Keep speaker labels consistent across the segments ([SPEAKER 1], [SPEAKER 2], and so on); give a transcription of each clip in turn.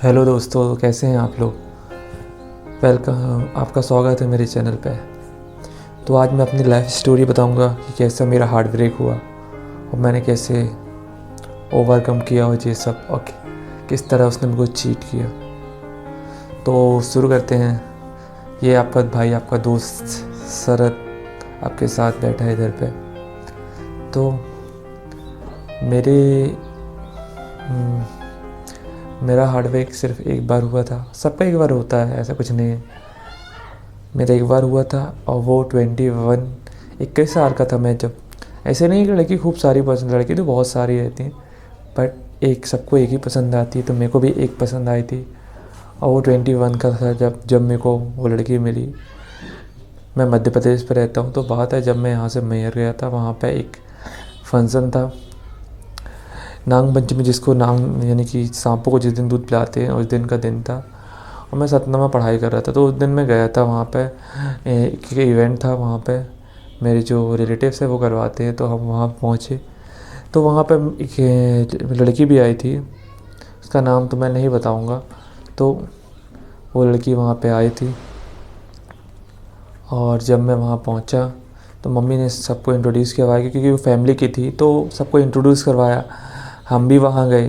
[SPEAKER 1] Hello दोस्तों, कैसे हैं आप लोग। वेलकम, आपका स्वागत है मेरे चैनल पे। तो आज मैं अपनी लाइफ स्टोरी बताऊंगा कि कैसे मेरा हार्ट ब्रेक हुआ और मैंने कैसे ओवरकम किया और ये सब, और किस तरह उसने मुझको चीट किया। तो शुरू करते हैं। ये आपका भाई, आपका दोस्त शरद आपके साथ बैठा है इधर पे। तो मेरे मेरा हार्ट ब्रेक सिर्फ एक बार हुआ था। सबका एक बार होता है, ऐसा कुछ नहीं है। मेरा एक बार हुआ था और वो 21 साल का था मैं जब। ऐसे नहीं कि लड़की खूब सारी पसंद, लड़की तो बहुत सारी रहती हैं, बट सबको एक ही पसंद आती है। तो मेरे को भी एक पसंद आई थी और वो 21 का था जब मेरे को वो लड़की मिली। मैं मध्य प्रदेश पे रहता हूँ। तो बात है, जब मैं यहाँ से मैहर गया था, वहाँ पे एक फंक्शन था, नाग पंचमी, जिसको नाग यानी कि सांपों को जिस दिन दूध पिलाते हैं उस दिन का दिन था। और मैं सतना में पढ़ाई कर रहा था। तो उस दिन मैं गया था वहाँ पे, एक इवेंट था वहाँ पे, मेरे जो रिलेटिव्स है वो करवाते हैं। तो हम वहाँ पहुँचे। तो वहाँ पे एक लड़की भी आई थी, उसका नाम तो मैं नहीं बताऊँगा। तो वो लड़की वहाँ पे आई थी और जब मैं वहाँ पहुँचा तो मम्मी ने सबको इंट्रोड्यूस करवाया, क्योंकि वो फैमिली की थी तो सबको इंट्रोड्यूस करवाया। हम भी वहाँ गए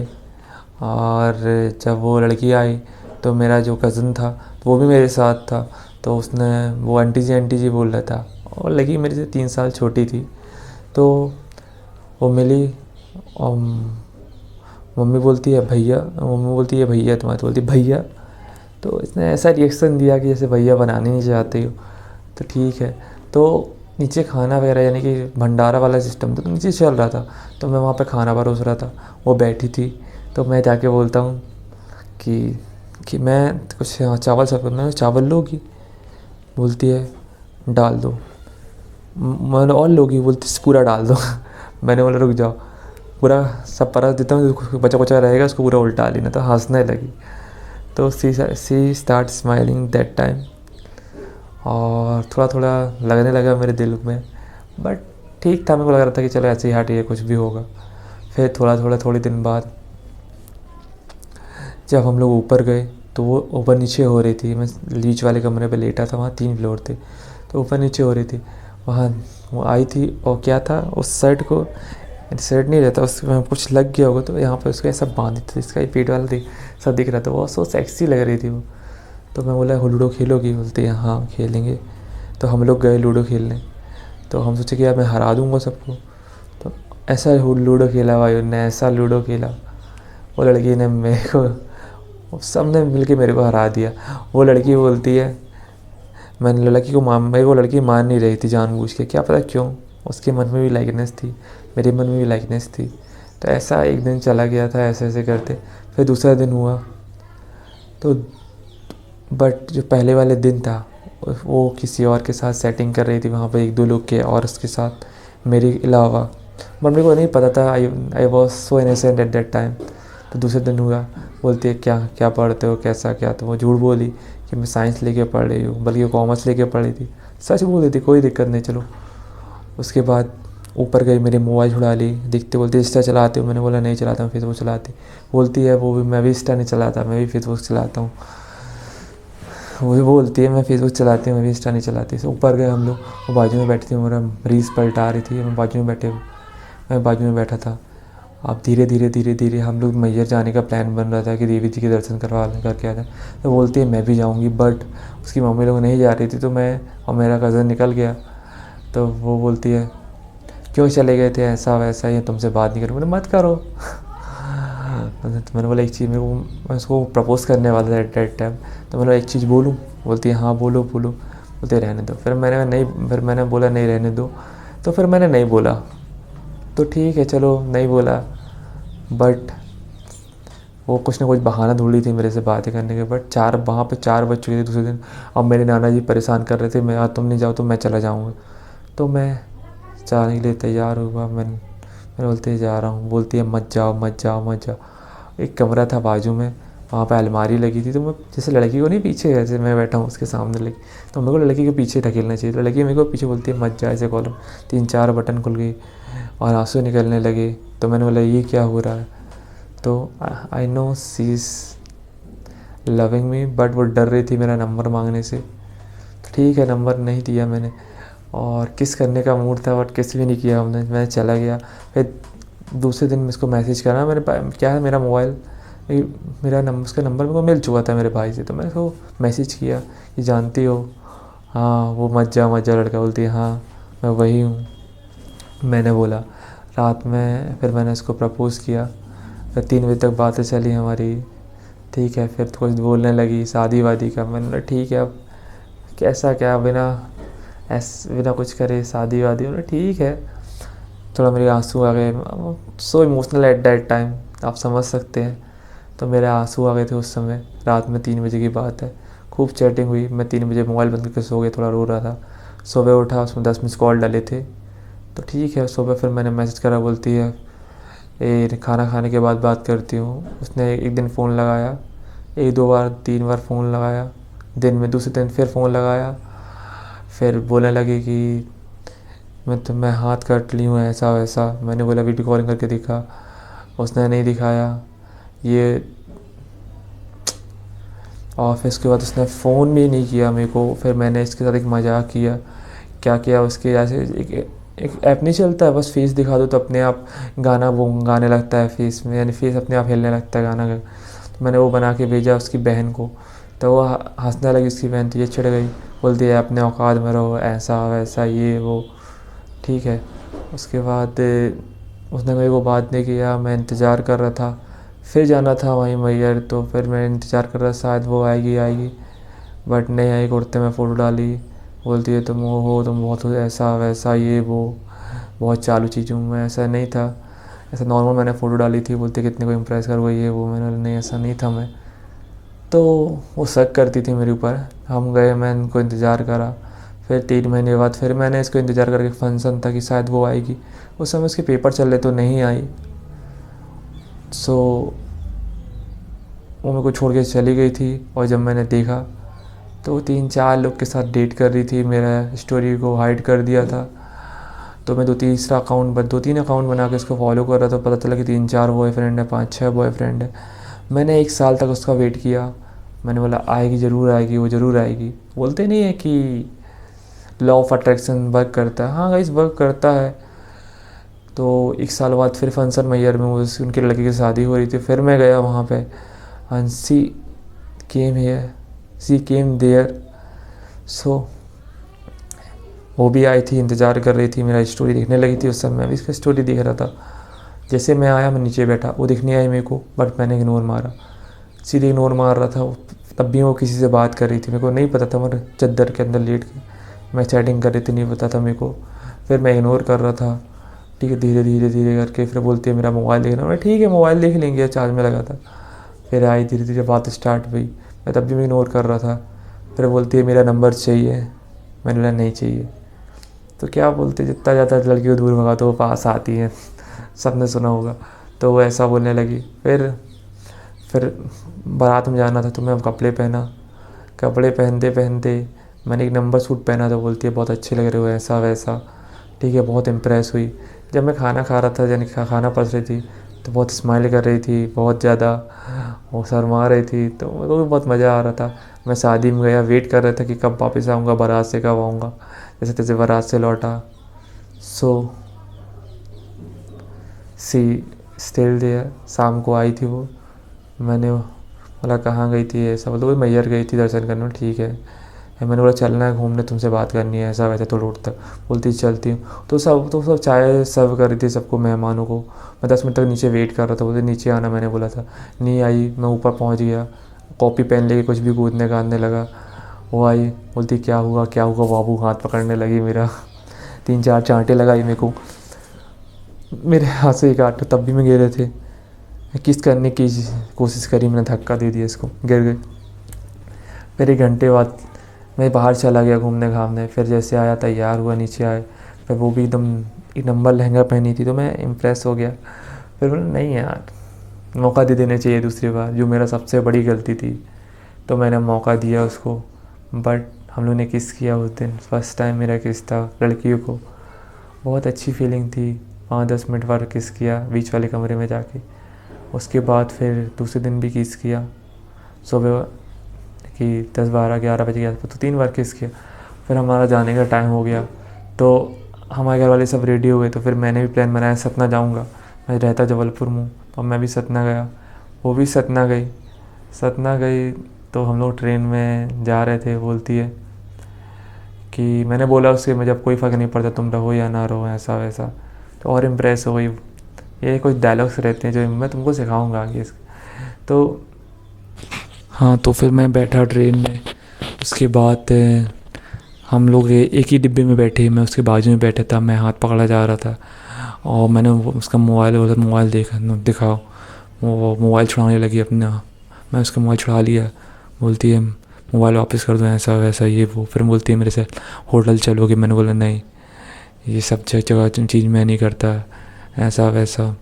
[SPEAKER 1] और जब वो लड़की आई तो मेरा जो कज़न था वो भी मेरे साथ था। तो उसने वो आंटी जी बोल रहा था और लड़की मेरे से 3 साल छोटी थी। तो वो मिली और मम्मी बोलती है भैया, मम्मी बोलती है भैया, तुम्हारी तो बोलती भैया। तो इसने ऐसा रिएक्शन दिया कि जैसे भैया बनाने नहीं चाहते हो। तो ठीक है। तो नीचे खाना वगैरह यानी कि भंडारा वाला सिस्टम था, तो नीचे चल रहा था। तो मैं वहाँ पे खाना परोस रहा था, वो बैठी थी। तो मैं जाके बोलता हूँ कि मैं कुछ चावल सब करना है, चावल लोगी? बोलती है डाल दो। मैंने और लोगी? बोलती पूरा डाल दो। मैंने बोला रुक जाओ, पूरा सब परस देता हूँ, बचा बचा रहेगा उसको पूरा उल्टा लेना। तो हंसने लगी। तो सी स्टार्ट स्माइलिंग दैट टाइम। और थोड़ा थोड़ा लगने लगा मेरे दिल में, बट ठीक था। मेरे को लग रहा था कि चलो ऐसे ही हट, ये कुछ भी होगा। फिर थोड़े दिन बाद जब हम लोग ऊपर गए तो वो ऊपर नीचे हो रही थी। मैं बीच वाले कमरे पे लेटा था, वहाँ 3 फ्लोर थे, तो ऊपर नीचे हो रही थी। वहाँ वो आई थी और क्या था, उस शर्ट को, शर्ट नहीं रहता उसमें कुछ लग गया होगा, तो यहाँ पे उसको ऐसा बांधी थी, इसका पेट वाला सब दिख रहा था। वो सो सेक्सी लग रही थी वो। तो मैं बोला लूडो खेलोगी? बोलती है हाँ खेलेंगे। तो हम लोग गए लूडो खेलने। तो हम सोचे कि यार मैं हरा दूँगा सबको। तो ऐसा लूडो खेला भाई, ने ऐसा लूडो खेला, वो लड़की ने मेरे को, सब ने मिल के मेरे को हरा दिया। वो लड़की बोलती है, मैंने लड़की को मेरे को लड़की मान नहीं रही थी जानबूझ के, क्या पता क्यों। उसके मन में भी लाइकनेस थी, मेरे मन में भी लाइकनेस थी। तो ऐसा एक दिन चला गया था ऐसे ऐसे करते। फिर दूसरा दिन हुआ तो, बट जो पहले वाले दिन था वो किसी और के साथ सेटिंग कर रही थी वहाँ पर, 1-2 लोग के और उसके साथ मेरे अलावा। बट मेरे को नहीं पता था, I was so innocent at that time. तो दूसरे दिन हुआ, बोलती है क्या क्या पढ़ते हो, कैसा क्या। तो वो झूठ बोली कि मैं साइंस लेके पढ़ रही हूँ, बल्कि वो कॉमर्स लेके पढ़ रही थी। सच बोल रही थी, कोई दिक्कत नहीं चलो। उसके बाद ऊपर गई, मेरे मोबाइल छुड़ा ली, दिखते बोलती इंस्टा चलाते हो? मैंने बोला नहीं चलाता हूँ, फेसबुक चलाती। बोलती है वो भी, मैं भी इंस्टा नहीं चलाता, मैं भी फेसबुक चलाता हूँ। वो बोलती है मैं फेसबुक चलाती हूँ, मैं भी इंस्टा नहीं चलाती। तो ऊपर गए हम लोग, वो बाजू में बैठी थी, मेरा रील्स पलटा रही थी, मैं बाजू में बैठा था। अब धीरे धीरे हम लोग मैहर जाने का प्लान बन रहा था कि देवी जी के दर्शन करके आ जाए। तो बोलती है मैं भी जाऊँगी, बट उसकी मम्मी लोग नहीं जा रही थी। तो मैं और मेरा कज़न निकल गया। तो वो बोलती है क्यों चले गए थे, ऐसा वैसा, ये तुमसे बात नहीं करूँ। मैंने मत करो। तो मैंने बोला एक चीज़, मैं उसको प्रपोज़ करने वाला था एट दैट टाइम। तो मैंने एक चीज़ बोलूँ? बोलती है हाँ बोलो बोलो। बोलते रहने दो। फिर मैंने बोला नहीं रहने दो। तो फिर मैंने नहीं बोला। तो ठीक है चलो नहीं बोला, बट वो कुछ ना कुछ बहाना ढूंढ रही थी मेरे से बातें करने के। बट वहाँ पे 4 बज चुके थे दूसरे दिन। अब मेरे नाना जी परेशान कर रहे थे, मैं तुम नहीं जाओ तो मैं चला जाऊँगा। तो मैं जाने के लिए तैयार हुआ। मैंने बोलते जा रहा हूँ। बोलती है मत जाओ मत जाओ मत जाओ। एक कमरा था बाजू में, वहाँ पे अलमारी लगी थी। तो मैं जैसे लड़की को नहीं पीछे, जैसे मैं बैठा हूँ उसके सामने लगी, तो मेरे को लड़की के पीछे ढकेलना चाहिए। तो लड़की मेरे को पीछे बोलती है मत जा, ऐसे कॉलम 3-4 बटन खुल गई और आंसू निकलने लगे। तो मैंने बोला ये क्या हो रहा है। तो I know she is loving me, but वो डर रही थी मेरा नंबर मांगने से। तो ठीक है, नंबर नहीं दिया मैंने, और किस करने का मूड था बट किस भी नहीं किया हमने, मैं चला गया। फिर दूसरे दिन मैं इसको मैसेज करा, मेरे क्या है, मेरा मोबाइल, मेरा नंबर, उसका नंबर मेरे को मिल चुका था मेरे भाई से। तो मैंने उसको मैसेज किया कि जानती हो, हाँ वो मत जा लड़का। बोलती है हाँ मैं वही हूँ। मैंने बोला, रात में फिर मैंने उसको प्रपोज़ किया। फिर 3 बजे तक बातें चली हमारी। ठीक है, फिर तो कुछ बोलने लगी शादी वादी का। मैंने बोला ठीक है, अब कैसा क्या, बिना कुछ करे शादी वादी। बोला ठीक है। थोड़ा मेरे आंसू आ गए, so emotional at that time, आप समझ सकते हैं। तो मेरे आंसू आ गए थे उस समय, रात में 3 बजे की बात है। खूब चैटिंग हुई, मैं 3 बजे मोबाइल बंद करके सो गया, थोड़ा रो रहा था। सुबह उठा, उसमें 10 मिस कॉल डाले थे। तो ठीक है, सुबह फिर मैंने मैसेज करा, बोलती है खाना खाने के बाद बात करती हूँ। उसने एक दिन फ़ोन लगाया, 1-2 बार 3 बार फ़ोन लगाया दिन में। दूसरे दिन फिर फ़ोन लगाया, फिर बोलने लगी कि मैं हाथ काट ली हूँ, ऐसा वैसा। मैंने बोला वीडियो कॉलिंग करके दिखा, उसने नहीं दिखाया ये। और फिर उसके बाद उसने फ़ोन भी नहीं किया मेरे को। फिर मैंने इसके साथ एक मजाक किया, क्या किया उसके, ऐसे एक ऐप नहीं चलता है, बस फेस दिखा दो तो अपने आप गाना वो गाने लगता है फेस में, यानी फेस अपने आप हिलने लगता है गाना का। तो मैंने वो बना के भेजा उसकी बहन को। तो वो हंसने लगी उसकी बहन, तो ये चिढ़ गई, बोलती है अपने औकात में रहो, ऐसा वैसा ये वो। ठीक है, उसके बाद उसने मेरे को बात नहीं किया। मैं इंतज़ार कर रहा था, फिर जाना था वहीं मैयर। तो फिर मैं इंतज़ार कर रहा, शायद वो आएगी, बट नहीं आई। कुर्ते में फ़ोटो डाली, बोलती है तुम वो हो, तुम बहुत ऐसा वैसा ये वो, बहुत चालू चीज़ हूँ मैं। ऐसा नहीं था, ऐसा नॉर्मल मैंने फ़ोटो डाली थी। बोलती कितने को इम्प्रेस करूँगा ये वो। मैंने बोला नहीं ऐसा नहीं था मैं। तो वो शक करती थी मेरे ऊपर। हम गए, मैं उनको इंतज़ार करा। फिर 3 महीने बाद फिर मैंने इसको इंतज़ार करके, फंक्शन था कि शायद वो आएगी। उस समय उसके पेपर चल रहे तो नहीं आई। सो वो मेरे को छोड़ के चली गई थी। और जब मैंने देखा तो वो 3-4 लोग के साथ डेट कर रही थी, मेरा स्टोरी को हाइड कर दिया था। तो मैं 2-3 अकाउंट बना के उसको फॉलो कर रहा था। पता चला कि 3-4 बॉयफ्रेंड है, 5-6 बॉयफ्रेंड है। मैंने 1 साल तक उसका वेट किया। मैंने बोला आएगी, ज़रूर आएगी, वो ज़रूर आएगी। बोलते नहीं है कि लॉ ऑफ अट्रैक्शन वर्क करता है। हाँ गाइस, वर्क करता है। तो 1 साल बाद फिर फंक्शन मैयर में उनके लड़के की शादी हो रही थी। फिर मैं गया वहाँ पे, एंड सी केम देयर। सो वो भी आई थी, इंतज़ार कर रही थी, मेरा स्टोरी देखने लगी थी। उस समय मैं भी इसका स्टोरी देख रहा था। जैसे मैं आया, मैं नीचे बैठा, वो दिखने आई मेरे को, बट मैंने इग्नोर मारा, सीधे इग्नोर मार रहा था। तब भी वो किसी से बात कर रही थी, मेरे को नहीं पता था। मेरे चद्दर के अंदर लेट के मैं चैटिंग कर रही थी, नहीं पता था मेरे को। फिर मैं इग्नोर कर रहा था। ठीक है, धीरे धीरे धीरे करके फिर बोलती है मेरा मोबाइल देखना। मैं ठीक है मोबाइल देख लेंगे, चार्ज में लगा था। फिर आई, धीरे धीरे बात स्टार्ट हुई। मैं तब भी मैं इग्नोर कर रहा था। फिर बोलती है मेरा नंबर चाहिए। मैंने बोला नहीं चाहिए। तो क्या बोलते, जितना ज़्यादा लड़की को दूर भगा तो वो पास आती है, सबने सुना होगा। तो वो ऐसा बोलने लगी। फिर बारात में जाना था तो मैं कपड़े पहना। कपड़े पहनते पहनते मैंने एक नंबर सूट पहना। तो बोलती है बहुत अच्छे लग रहे हो, ऐसा वैसा। ठीक है, बहुत इम्प्रेस हुई। जब मैं खाना खा रहा था, यानी खाना परोस रही थी, तो बहुत स्माइल कर रही थी, बहुत ज़्यादा वो शर्मा रही थी। तो मेरे को भी बहुत मज़ा आ रहा था। मैं शादी में गया, वेट कर रहा था कि कब वापस आऊँगा, बारात से कब आऊँगा। जैसे तैसे बारात से लौटा। सो सी स्टिल देयर। शाम को आई थी वो। मैंने बोला कहाँ गई थी, ऐसा बोलते, वो मैयर गई थी दर्शन करने। ठीक है, मैंने बोला चलना है घूमने, तुमसे बात करनी है, ऐसा वैसा। थोड़ा तक बोलती चलती हूँ। तो सब चाय सर्व कर रही थी सबको, मेहमानों को। मैं 10 मिनट तक नीचे वेट कर रहा था। बोलते नीचे आना, मैंने बोला था, नहीं आई। मैं ऊपर पहुँच गया, कॉपी पेन लेके कुछ भी कूदने काटने लगा। वो आई, बोलती क्या हुआ क्या हुआ बाबू, हाथ पकड़ने लगी मेरा। 3-4 चांटे लगाई मेरे को, मेरे हाथ से एक आठ। तब भी मैं गिरे थे, किस करने की कोशिश करी, मैंने धक्का दे दिया इसको, गिर गई। फिर 1 घंटे बाद मैं बाहर चला गया घूमने घामने। फिर जैसे आया, तैयार हुआ, नीचे आए। फिर वो भी एकदम एक नंबर लहंगा पहनी थी, तो मैं इम्प्रेस हो गया। फिर बोला नहीं यार, मौका दे देना चाहिए दूसरी बार, जो मेरा सबसे बड़ी गलती थी। तो मैंने मौका दिया उसको। बट हम लोग ने किस किया उस दिन, फर्स्ट टाइम मेरा किस था लड़कियों को। बहुत अच्छी फीलिंग थी। 5-10 मिनट बाद किस किया बीच वाले कमरे में जाके। उसके बाद फिर दूसरे दिन भी किस किया। सुबह कि 10, 12, 11 बजे गया तो 3 बार किस किया। फिर हमारा जाने का टाइम हो गया तो हमारे घर वाले सब रेडी हो गए, तो फिर मैंने भी प्लान बनाया सतना जाऊँगा, मैं रहता जबलपुर में हूँ, तो मैं भी सतना गया, वो भी सतना गई। सतना गई तो हम लोग ट्रेन में जा रहे थे, बोलती है कि मैंने बोला उससे मुझे अब कोई फ़र्क नहीं पड़ता तुम रहो या ना रहो, ऐसा वैसा। तो और इम्प्रेस हो गई। ये कुछ डायलॉग्स रहते हैं जो मैं तुमको सिखाऊंगा आगे। तो हाँ, तो फिर मैं बैठा ट्रेन में। उसके बाद हम लोग एक ही डिब्बे में बैठे, मैं उसके बाजू में बैठा था, मैं हाथ पकड़ा जा रहा था और मैंने उसका मोबाइल दिखाओ, वो मोबाइल छुड़ाने लगी अपना। मैं उसका मोबाइल छुड़ा लिया, बोलती है मोबाइल वापस कर दो, ऐसा वैसा ये वो। फिर बोलती है मेरे से होटल चलोगे, मैंने बोला नहीं, ये सब जगह चीज़ मैं नहीं करता, ऐसा वैसा।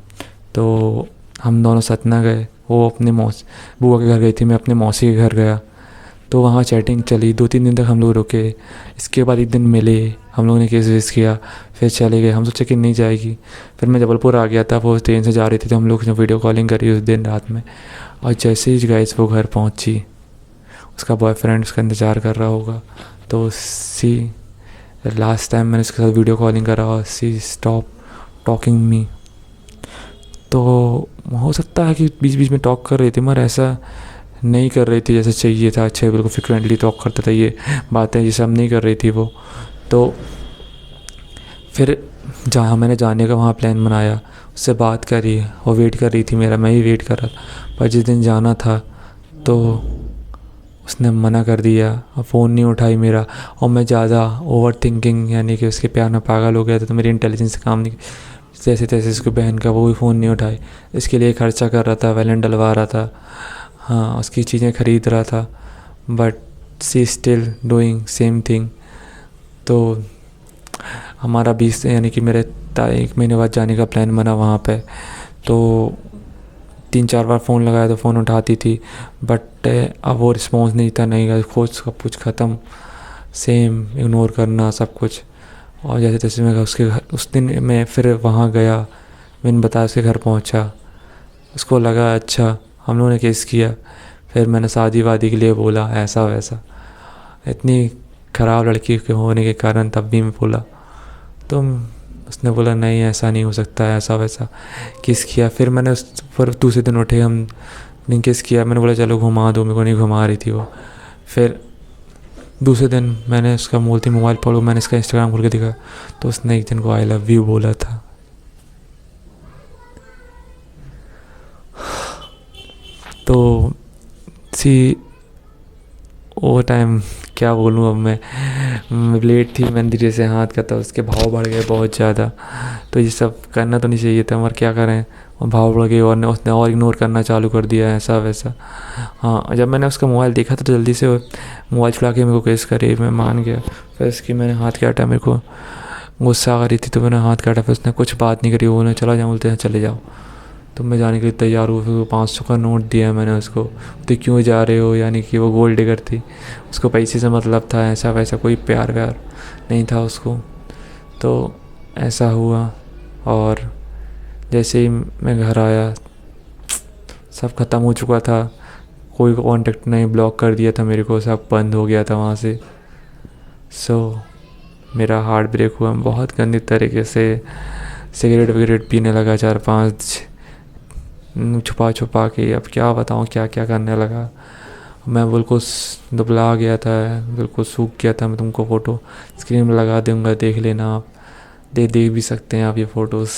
[SPEAKER 1] तो हम दोनों सतना गए, वो अपने बुआ के घर गई थी, मैं अपने मौसी के घर गया। तो वहाँ चैटिंग चली, 2-3 दिन तक हम लोग रुके। इसके बाद एक दिन मिले, हम लोगों ने केस वेस किया, फिर चले गए। हम सोचे कि नहीं जाएगी, फिर मैं जबलपुर आ गया था, वो ट्रेन से जा रही थी, तो हम लोग ने वीडियो कॉलिंग करी उस दिन रात में। और जैसे ही गाइस वो घर पहुँची, उसका बॉयफ्रेंड उसका इंतज़ार कर रहा होगा, तो उसी लास्ट टाइम मैंने उसके साथ वीडियो कॉलिंग करा और सी स्टॉप टॉकिंग मी। तो हो सकता है कि बीच बीच में टॉक कर रही थी, मगर ऐसा नहीं कर रही थी जैसे चाहिए था। अच्छे बिल्कुल फ्रिक्वेंटली टॉक करता था, ये बातें ये सब नहीं कर रही थी वो। तो फिर जहाँ मैंने जाने का वहाँ प्लान बनाया, उससे बात करी, वो वेट कर रही थी मेरा, मैं ही वेट कर रहा था। पर जिस दिन जाना था तो उसने मना कर दिया और फ़ोन नहीं उठाई मेरा। और मैं ज़्यादा ओवर थिंकिंग यानी कि उसके प्यार में पागल हो गया था, तो मेरी इंटेलिजेंस से काम नहीं, जैसे तैसे उसको बहन का वो भी फ़ोन नहीं उठाई। इसके लिए खर्चा कर रहा था, वैलेंट डलवा रहा था, हाँ उसकी चीज़ें ख़रीद रहा था, but she still doing same thing. तो हमारा 20 यानी कि मेरे 1 महीने बाद जाने का प्लान बना वहाँ पे। तो 3-4 बार फ़ोन लगाया तो फ़ोन उठाती थी, बट अब वो रिस्पॉन्स नहीं था, नहीं खोज सब कुछ ख़त्म, सेम इग्नोर करना सब कुछ। और जैसे तैसे मैं उसके घर उस दिन मैं फिर वहाँ गया, मैंने बताया, उसके घर पहुँचा, उसको लगा अच्छा हम लोगों ने केस किया। फिर मैंने शादी वादी के लिए बोला, ऐसा वैसा। इतनी ख़राब लड़की के होने के कारण तब भी मैं बोला, तो उसने बोला नहीं ऐसा नहीं हो सकता है, ऐसा वैसा किस किया। फिर मैंने उस पर दूसरे दिन उठे हम नहीं किस किया, मैंने बोला चलो घुमा दो, मेरे को नहीं घुमा रही थी वो। फिर दूसरे दिन मैंने उसका बोलती मोबाइल पकड़ो, मैंने इसका इंस्टाग्राम खोल के देखा, तो उसने एक दिन को आई लव यू बोला था। तो सी वो टाइम क्या बोलूँ अब मैं लेट थी, मैंने धीरे से हाथ करता, उसके भाव बढ़ गए बहुत ज़्यादा। तो ये सब करना तो नहीं चाहिए था, मगर क्या करें, और भाव बढ़ गए और उसने और इग्नोर करना चालू कर दिया, ऐसा वैसा। हाँ, जब मैंने उसका मोबाइल देखा तो जल्दी से मोबाइल छुड़ा के मेरे को केस करे, मैं मान गया। फिर उसकी मैंने हाथ काटा, मेरे को गुस्सा आ रही थी तो मैंने हाथ काटा। फिर उसने कुछ बात नहीं करी, वो बोले चला जाऊँ, बोलते हैं चले जाओ। तो मैं जाने के लिए तैयार हुआ, फिर वो 500 का नोट दिया मैंने उसको, तो क्यों जा रहे हो, यानी कि वो गोल्ड डिगर थी, उसको पैसे से मतलब था, ऐसा वैसा कोई प्यार व्यार नहीं था उसको। तो ऐसा हुआ, और जैसे ही मैं घर आया सब ख़त्म हो चुका था, कोई कांटेक्ट नहीं, ब्लॉक कर दिया था मेरे को, सब बंद हो गया था वहाँ से। मेरा हार्ट ब्रेक हुआ, बहुत गंदी तरीके से सिगरेट वगैरह पीने लगा 4-5 छुपा छुपा के। अब क्या बताऊँ क्या क्या करने लगा, मैं बिल्कुल दुबला गया था, बिल्कुल सूख गया था। मैं तुमको फ़ोटो स्क्रीन में लगा दूँगा, देख लेना आप, देख भी सकते हैं आप ये फ़ोटोज़।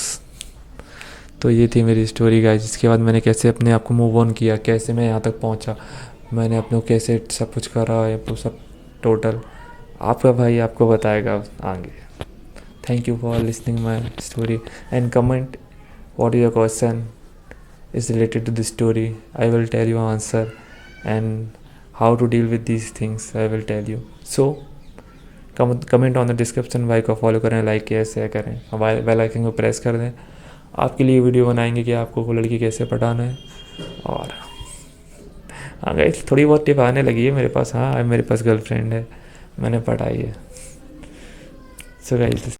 [SPEAKER 1] तो ये थी मेरी स्टोरी गाइस। जिसके बाद मैंने कैसे अपने आप को मूव ऑन किया, कैसे मैं यहाँ तक पहुँचा, मैंने अपने को कैसे सब कुछ करा है, वो सब टोटल आपका भाई आपको बताएगा आगे। Thank you for listening my story and comment what your question is related to this story. I will tell you answer, and how to deal with these things I will tell you. So comment on the description, भाई को follow करें, like करें, share करें, bell icon को press कर दें। आपके लिए वीडियो बनाएंगे कि आपको वो लड़की कैसे पटाना है। और हाँ गाइस, थोड़ी बहुत टिप आने लगी है मेरे पास। हाँ, मेरे पास गर्लफ्रेंड है, मैंने पटाई है। So guys